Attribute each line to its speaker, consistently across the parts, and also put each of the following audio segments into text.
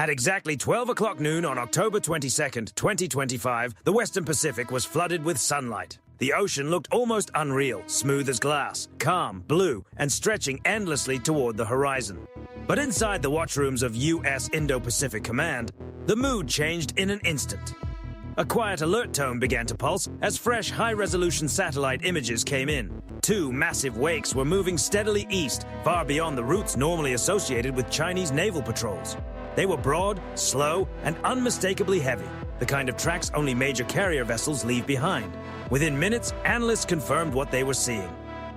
Speaker 1: At exactly 12 o'clock noon on October 22nd, 2025, the Western Pacific was flooded with sunlight. The ocean looked almost unreal, smooth as glass, calm, blue, and stretching endlessly toward the horizon. But inside the watchrooms of U.S. Indo-Pacific Command, the mood changed in an instant. A quiet alert tone began to pulse as fresh high-resolution satellite images came in. Two massive wakes were moving steadily east, far beyond the routes normally associated with Chinese naval patrols. They were broad, slow, and unmistakably heavy, the kind of tracks only major carrier vessels leave behind. Within minutes, analysts confirmed what they were seeing.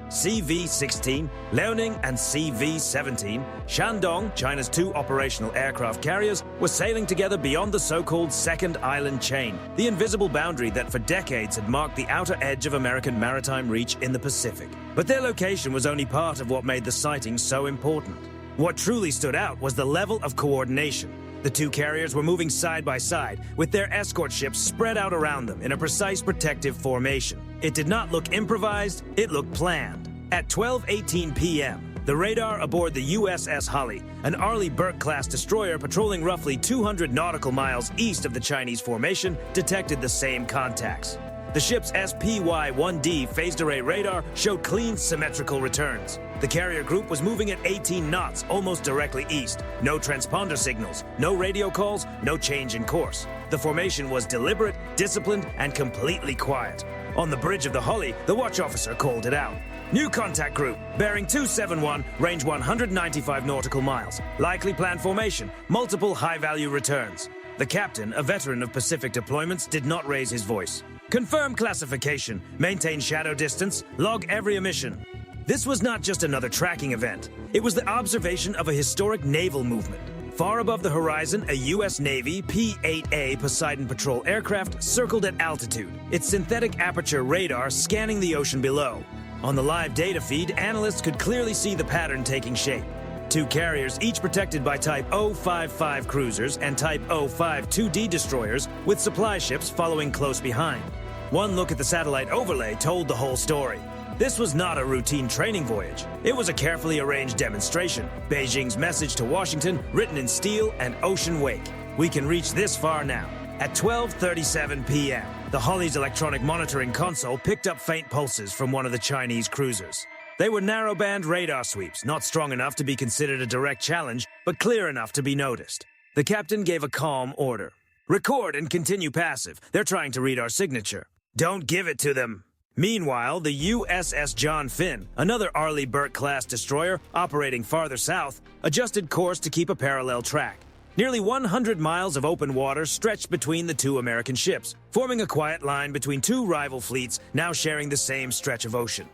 Speaker 1: CV-16, Liaoning, and CV-17, Shandong, China's two operational aircraft carriers, were sailing together beyond the so-called Second Island Chain, the invisible boundary that for decades had marked the outer edge of American maritime reach in the Pacific. But their location was only part of what made the sighting so important. What truly stood out was the level of coordination. The two carriers were moving side by side, with their escort ships spread out around them in a precise protective formation. It did not look improvised, it looked planned. At 12:18 p.m., the radar aboard the USS Holly, an Arleigh Burke-class destroyer patrolling roughly 200 nautical miles east of the Chinese formation, detected the same contacts. The ship's SPY-1D phased array radar showed clean, symmetrical returns. The carrier group was moving at 18 knots, almost directly east. No transponder signals, no radio calls, no change in course. The formation was deliberate, disciplined, and completely quiet. On the bridge of the Holly, the watch officer called it out. New contact group, bearing 271, range 195 nautical miles. Likely planned formation, multiple high-value returns. The captain, a veteran of Pacific deployments, did not raise his voice. Confirm classification, maintain shadow distance, log every emission. This was not just another tracking event. It was the observation of a historic naval movement. Far above the horizon, a U.S. Navy P-8A Poseidon patrol aircraft circled at altitude, its synthetic aperture radar scanning the ocean below. On the live data feed, analysts could clearly see the pattern taking shape. Two carriers, each protected by Type 055 cruisers and Type 05 2D destroyers, with supply ships following close behind. One look at the satellite overlay told the whole story. This was not a routine training voyage. It was a carefully arranged demonstration. Beijing's message to Washington, written in steel and ocean wake. We can reach this far now. At 12:37 p.m., the Holly's electronic monitoring console picked up faint pulses from one of the Chinese cruisers. They were narrowband radar sweeps, not strong enough to be considered a direct challenge, but clear enough to be noticed. The captain gave a calm order. Record and continue passive. They're trying to read our signature. Don't give it to them. Meanwhile, the USS John Finn, another Arleigh Burke-class destroyer operating farther south, adjusted course to keep a parallel track. Nearly 100 miles of open water stretched between the two American ships, forming a quiet line between two rival fleets now sharing the same stretch of ocean.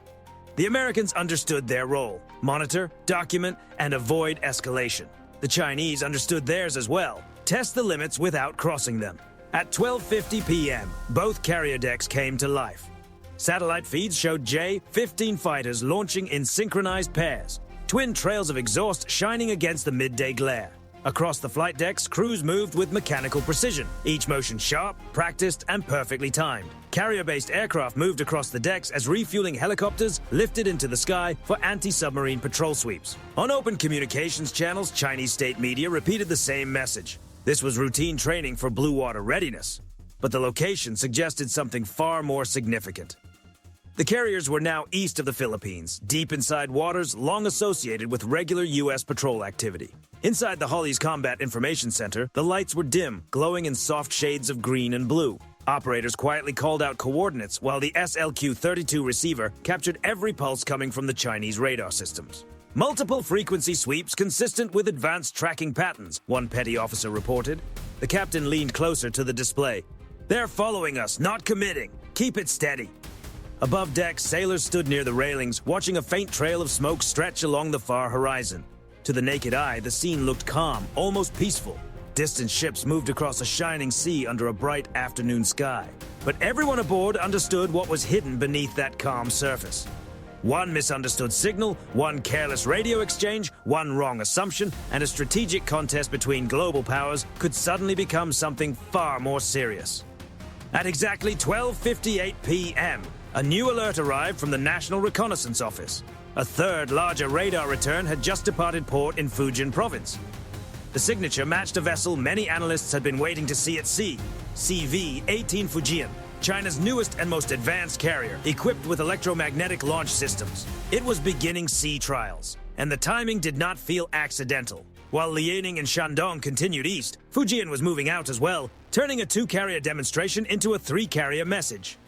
Speaker 1: The Americans understood their role: monitor, document, and avoid escalation. The Chinese understood theirs as well: test the limits without crossing them. At 12:50 p.m., both carrier decks came to life. Satellite feeds showed J-15 fighters launching in synchronized pairs, twin trails of exhaust shining against the midday glare. Across the flight decks, crews moved with mechanical precision, each motion sharp, practiced, and perfectly timed. Carrier-based aircraft moved across the decks as refueling helicopters lifted into the sky for anti-submarine patrol sweeps. On open communications channels, Chinese state media repeated the same message. This was routine training for blue water readiness. But the location suggested something far more significant. The carriers were now east of the Philippines, deep inside waters long associated with regular U.S. patrol activity. Inside the Holly's Combat Information Center, the lights were dim, glowing in soft shades of green and blue. Operators quietly called out coordinates while the SLQ-32 receiver captured every pulse coming from the Chinese radar systems. Multiple frequency sweeps consistent with advanced tracking patterns, one petty officer reported. The captain leaned closer to the display. They're following us, not committing. Keep it steady. Above deck, sailors stood near the railings, watching a faint trail of smoke stretch along the far horizon. To the naked eye, the scene looked calm, almost peaceful. Distant ships moved across a shining sea under a bright afternoon sky. But everyone aboard understood what was hidden beneath that calm surface. One misunderstood signal, one careless radio exchange, one wrong assumption, and a strategic contest between global powers could suddenly become something far more serious. At exactly 12:58 p.m., a new alert arrived from the National Reconnaissance Office. A third, larger radar return had just departed port in Fujian Province. The signature matched a vessel many analysts had been waiting to see at sea, CV-18 Fujian, China's newest and most advanced carrier, equipped with electromagnetic launch systems. It was beginning sea trials, and the timing did not feel accidental. While Liaoning and Shandong continued east, Fujian was moving out as well, turning a 2-carrier demonstration into a 3-carrier message.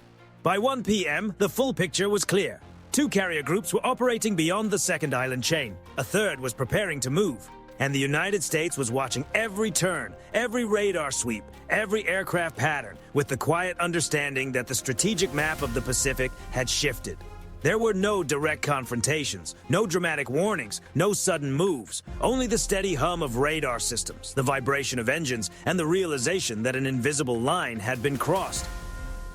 Speaker 1: By 1 p.m., the full picture was clear. 2 carrier groups were operating beyond the second island chain. A third was preparing to move. And the United States was watching every turn, every radar sweep, every aircraft pattern, with the quiet understanding that the strategic map of the Pacific had shifted. There were no direct confrontations, no dramatic warnings, no sudden moves, only the steady hum of radar systems, the vibration of engines, and the realization that an invisible line had been crossed.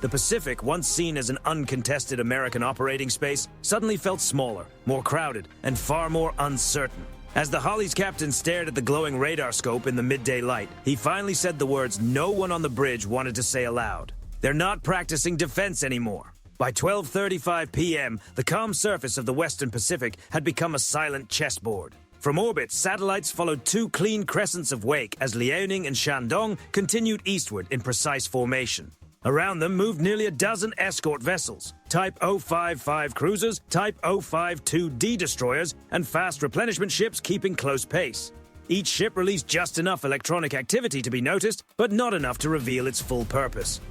Speaker 1: The Pacific, once seen as an uncontested American operating space, suddenly felt smaller, more crowded, and far more uncertain. As the Holly's captain stared at the glowing radar scope in the midday light, he finally said the words no one on the bridge wanted to say aloud. They're not practicing defense anymore. By 12:35 p.m., the calm surface of the Western Pacific had become a silent chessboard. From orbit, satellites followed 2 clean crescents of wake as Liaoning and Shandong continued eastward in precise formation. Around them moved nearly a dozen escort vessels, Type 055 cruisers, Type 052D destroyers, and fast replenishment ships keeping close pace. Each ship released just enough electronic activity to be noticed, but not enough to reveal its full purpose.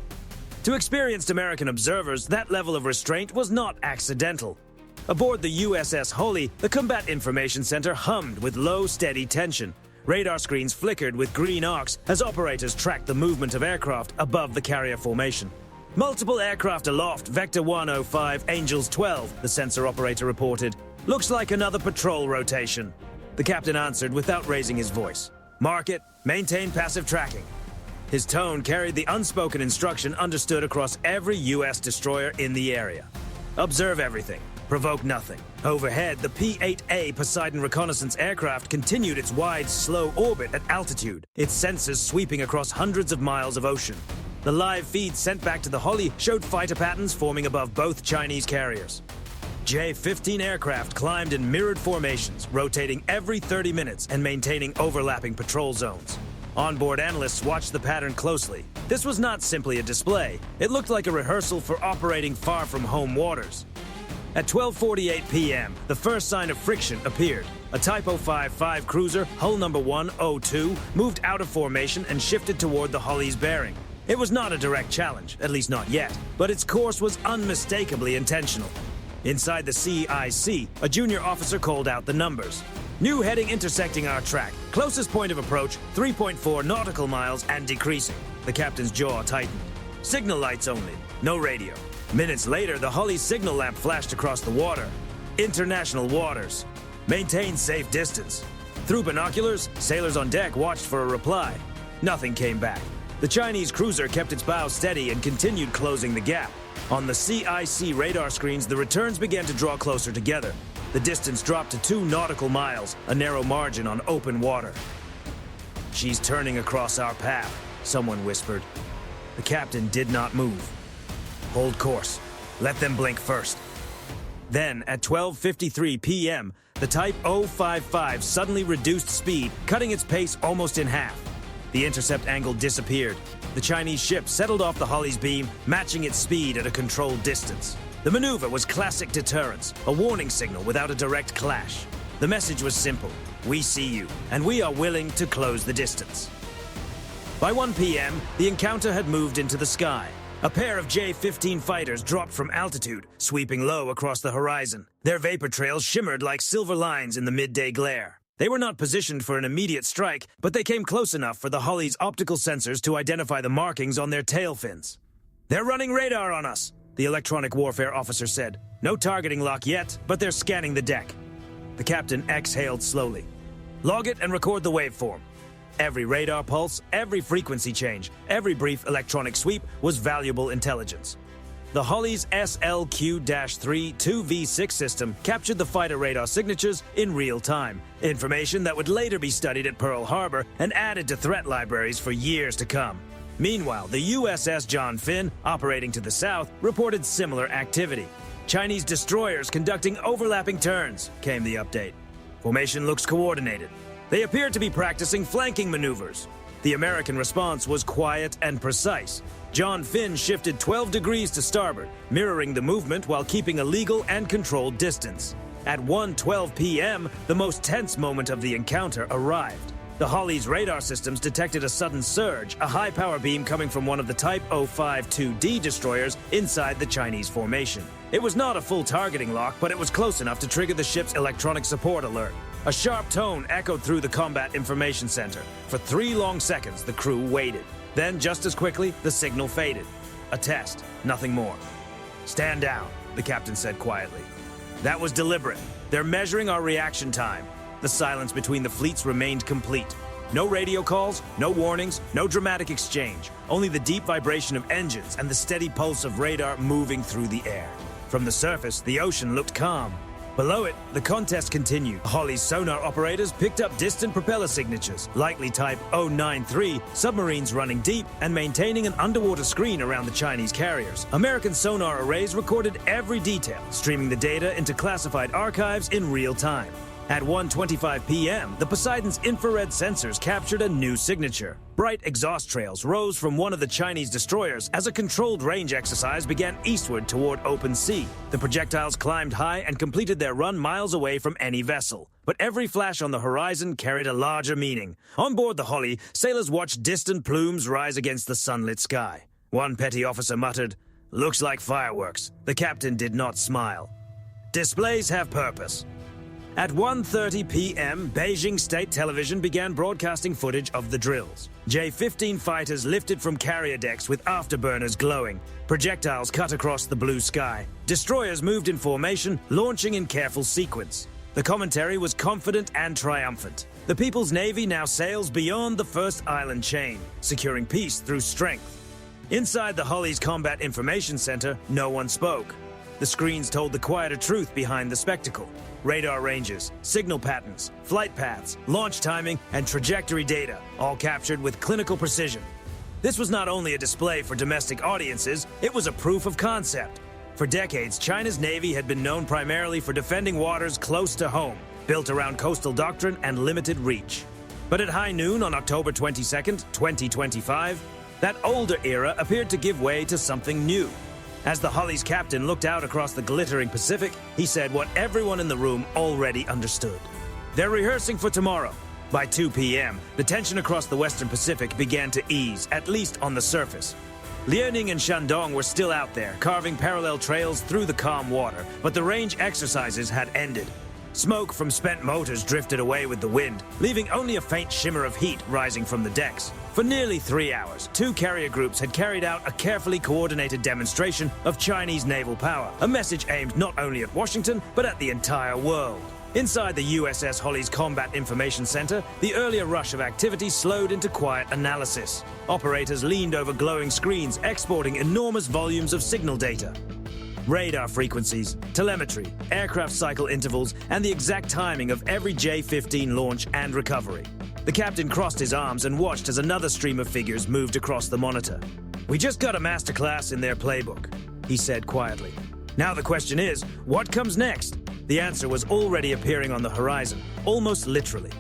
Speaker 1: To experienced American observers, that level of restraint was not accidental. Aboard the USS Holly, the Combat Information Center hummed with low, steady tension. Radar screens flickered with green arcs as operators tracked the movement of aircraft above the carrier formation. Multiple aircraft aloft, Vector 105, Angels 12, the sensor operator reported. Looks like another patrol rotation. The captain answered without raising his voice. Mark it, maintain passive tracking. His tone carried the unspoken instruction understood across every U.S. destroyer in the area. Observe everything. Provoke nothing. Overhead, the P-8A Poseidon reconnaissance aircraft continued its wide, slow orbit at altitude, its sensors sweeping across hundreds of miles of ocean. The live feed sent back to the Holly showed fighter patterns forming above both Chinese carriers. J-15 aircraft climbed in mirrored formations, rotating every 30 minutes and maintaining overlapping patrol zones. Onboard analysts watched the pattern closely. This was not simply a display. It looked like a rehearsal for operating far from home waters. At 12:48 p.m., the first sign of friction appeared. A Type 055 cruiser, hull number 102, moved out of formation and shifted toward the Holly's bearing. It was not a direct challenge, at least not yet, but its course was unmistakably intentional. Inside the CIC, a junior officer called out the numbers. New heading intersecting our track. Closest point of approach, 3.4 nautical miles and decreasing. The captain's jaw tightened. Signal lights only, no radio. Minutes later, the Holly's signal lamp flashed across the water. International waters. Maintain safe distance. Through binoculars, sailors on deck watched for a reply. Nothing came back. The Chinese cruiser kept its bow steady and continued closing the gap. On the CIC radar screens, the returns began to draw closer together. The distance dropped to 2 nautical miles, a narrow margin on open water. "She's turning across our path," someone whispered. The captain did not move. "Hold course. Let them blink first." Then, at 12:53 p.m., the Type 055 suddenly reduced speed, cutting its pace almost in half. The intercept angle disappeared. The Chinese ship settled off the Holly's beam, matching its speed at a controlled distance. The maneuver was classic deterrence, a warning signal without a direct clash. The message was simple: we see you, and we are willing to close the distance. By 1 p.m., the encounter had moved into the sky. A pair of J-15 fighters dropped from altitude, sweeping low across the horizon. Their vapor trails shimmered like silver lines in the midday glare. They were not positioned for an immediate strike, but they came close enough for the Holly's optical sensors to identify the markings on their tail fins. "They're running radar on us," the electronic warfare officer said. "No targeting lock yet, but they're scanning the deck." The captain exhaled slowly. "Log it and record the waveform." Every radar pulse, every frequency change, every brief electronic sweep was valuable intelligence. The Holly's SLQ-3 2V6 system captured the fighter radar signatures in real time, information that would later be studied at Pearl Harbor and added to threat libraries for years to come. Meanwhile, the USS John Finn, operating to the south, reported similar activity. "Chinese destroyers conducting overlapping turns," came the update. "Formation looks coordinated." They appeared to be practicing flanking maneuvers. The American response was quiet and precise. John Finn shifted 12 degrees to starboard, mirroring the movement while keeping a legal and controlled distance. At 1:12 p.m., the most tense moment of the encounter arrived. The Holly's radar systems detected a sudden surge, a high-power beam coming from one of the Type 052D destroyers inside the Chinese formation. It was not a full targeting lock, but it was close enough to trigger the ship's electronic support alert. A sharp tone echoed through the Combat Information Center. For 3 long seconds, the crew waited. Then, just as quickly, the signal faded. A test, nothing more. "Stand down," the captain said quietly. That was deliberate. They're measuring our reaction time. The silence between the fleets remained complete. No radio calls, no warnings, no dramatic exchange. Only the deep vibration of engines and the steady pulse of radar moving through the air. From the surface, the ocean looked calm. Below it, the contest continued. Holly's sonar operators picked up distant propeller signatures, likely Type 093, submarines running deep and maintaining an underwater screen around the Chinese carriers. American sonar arrays recorded every detail, streaming the data into classified archives in real time. At 1:25 p.m., the Poseidon's infrared sensors captured a new signature. Bright exhaust trails rose from one of the Chinese destroyers as a controlled range exercise began eastward toward open sea. The projectiles climbed high and completed their run miles away from any vessel. But every flash on the horizon carried a larger meaning. On board the Holly, sailors watched distant plumes rise against the sunlit sky. One petty officer muttered, "Looks like fireworks." The captain did not smile. Displays have purpose. At 1:30 p.m., Beijing State Television began broadcasting footage of the drills. J-15 fighters lifted from carrier decks with afterburners glowing. Projectiles cut across the blue sky. Destroyers moved in formation, launching in careful sequence. The commentary was confident and triumphant. The People's Navy now sails beyond the first island chain, securing peace through strength. Inside the Holly's Combat Information Center, no one spoke. The screens told the quieter truth behind the spectacle. Radar ranges, signal patterns, flight paths, launch timing, and trajectory data, all captured with clinical precision. This was not only a display for domestic audiences, it was a proof of concept. For decades, China's Navy had been known primarily for defending waters close to home, built around coastal doctrine and limited reach. But at high noon on October 22nd, 2025, that older era appeared to give way to something new. As the Holly's captain looked out across the glittering Pacific, he said what everyone in the room already understood. They're rehearsing for tomorrow. By 2 p.m., the tension across the Western Pacific began to ease, at least on the surface. Liaoning and Shandong were still out there, carving parallel trails through the calm water, but the range exercises had ended. Smoke from spent motors drifted away with the wind, leaving only a faint shimmer of heat rising from the decks. For nearly 3 hours, 2 carrier groups had carried out a carefully coordinated demonstration of Chinese naval power, a message aimed not only at Washington, but at the entire world. Inside the USS Holly's Combat Information Center, the earlier rush of activity slowed into quiet analysis. Operators leaned over glowing screens, exporting enormous volumes of signal data. Radar frequencies, telemetry, aircraft cycle intervals, and the exact timing of every J-15 launch and recovery. The captain crossed his arms and watched as another stream of figures moved across the monitor. "We just got a masterclass in their playbook," he said quietly. "Now the question is, what comes next?" The answer was already appearing on the horizon, almost literally.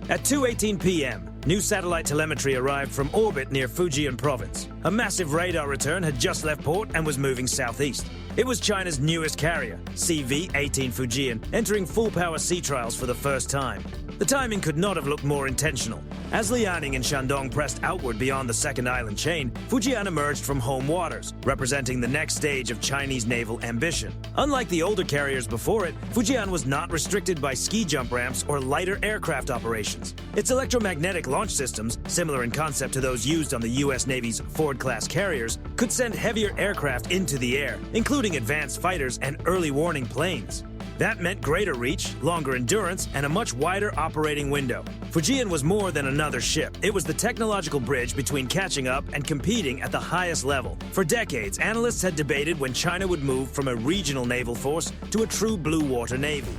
Speaker 1: At 2:18 p.m., new satellite telemetry arrived from orbit near Fujian province. A massive radar return had just left port and was moving southeast. It was China's newest carrier, CV-18 Fujian, entering full-power sea trials for the first time. The timing could not have looked more intentional. As Liaoning and Shandong pressed outward beyond the second island chain, Fujian emerged from home waters, representing the next stage of Chinese naval ambition. Unlike the older carriers before it, Fujian was not restricted by ski jump ramps or lighter aircraft operations. Its electromagnetic launch systems, similar in concept to those used on the U.S. Navy's Ford-class carriers, could send heavier aircraft into the air, including advanced fighters and early warning planes. That meant greater reach, longer endurance, and a much wider operating window. Fujian was more than another ship. It was the technological bridge between catching up and competing at the highest level. For decades, analysts had debated when China would move from a regional naval force to a true blue water navy.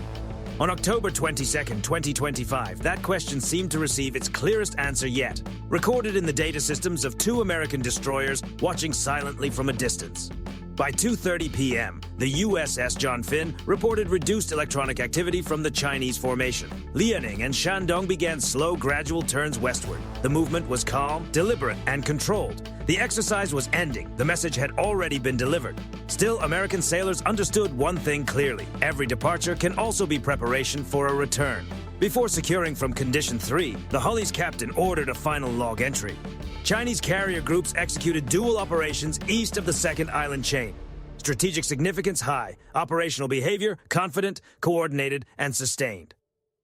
Speaker 1: On October 22nd, 2025, that question seemed to receive its clearest answer yet, recorded in the data systems of 2 American destroyers watching silently from a distance. By 2:30 p.m., the USS John Finn reported reduced electronic activity from the Chinese formation. Liaoning and Shandong began slow, gradual turns westward. The movement was calm, deliberate, and controlled. The exercise was ending. The message had already been delivered. Still, American sailors understood one thing clearly. Every departure can also be preparation for a return. Before securing from Condition 3, the Holly's captain ordered a final log entry. Chinese carrier groups executed dual operations east of the second island chain. Strategic significance high, operational behavior confident, coordinated, and sustained.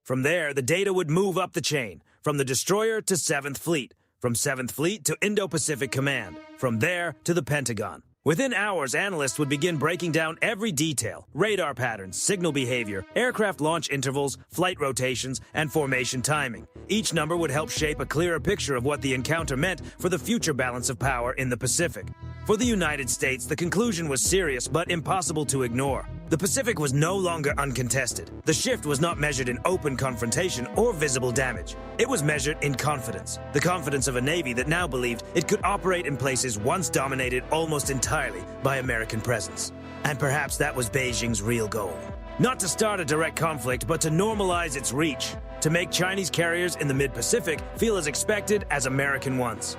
Speaker 1: From there, the data would move up the chain, from the destroyer to 7th Fleet, from 7th Fleet to Indo-Pacific Command, from there to the Pentagon. Within hours, analysts would begin breaking down every detail: radar patterns, signal behavior, aircraft launch intervals, flight rotations, and formation timing. Each number would help shape a clearer picture of what the encounter meant for the future balance of power in the Pacific. For the United States, the conclusion was serious but impossible to ignore. The Pacific was no longer uncontested. The shift was not measured in open confrontation or visible damage. It was measured in confidence. The confidence of a Navy that now believed it could operate in places once dominated almost entirely by American presence. And perhaps that was Beijing's real goal. Not to start a direct conflict, but to normalize its reach. To make Chinese carriers in the mid-Pacific feel as expected as American ones.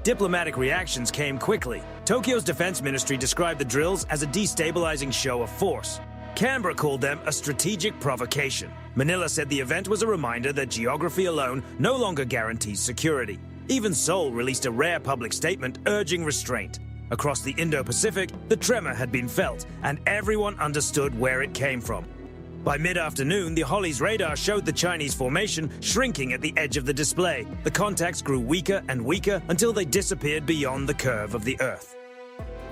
Speaker 1: Diplomatic reactions came quickly. Tokyo's defense ministry described the drills as a destabilizing show of force. Canberra called them a strategic provocation. Manila said the event was a reminder that geography alone no longer guarantees security. Even Seoul released a rare public statement urging restraint. Across the Indo-Pacific, the tremor had been felt, and everyone understood where it came from. By mid-afternoon, the Holly's radar showed the Chinese formation shrinking at the edge of the display. The contacts grew weaker and weaker until they disappeared beyond the curve of the Earth.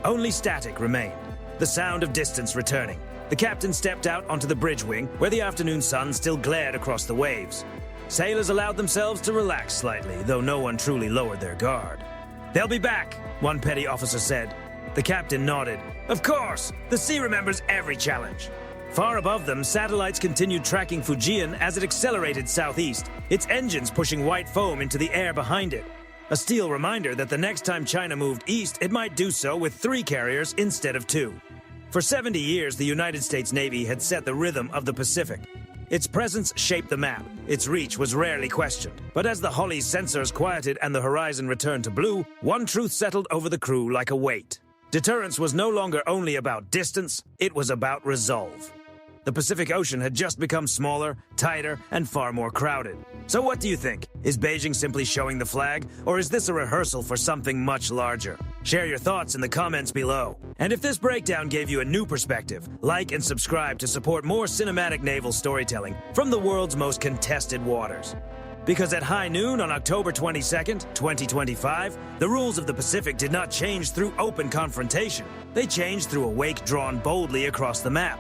Speaker 1: Only static remained, the sound of distance returning. The captain stepped out onto the bridge wing, where the afternoon sun still glared across the waves. Sailors allowed themselves to relax slightly, though no one truly lowered their guard. "They'll be back," one petty officer said. The captain nodded. "Of course, the sea remembers every challenge." Far above them, satellites continued tracking Fujian as it accelerated southeast, its engines pushing white foam into the air behind it. A steel reminder that the next time China moved east, it might do so with 3 carriers instead of 2. For 70 years, the United States Navy had set the rhythm of the Pacific. Its presence shaped the map. Its reach was rarely questioned. But as the Holly's sensors quieted and the horizon returned to blue, one truth settled over the crew like a weight. Deterrence was no longer only about distance, it was about resolve. The Pacific Ocean had just become smaller, tighter, and far more crowded. So what do you think? Is Beijing simply showing the flag, or is this a rehearsal for something much larger? Share your thoughts in the comments below. And if this breakdown gave you a new perspective, like and subscribe to support more cinematic naval storytelling from the world's most contested waters. Because at high noon on October 22nd, 2025, the rules of the Pacific did not change through open confrontation. They changed through a wake drawn boldly across the map.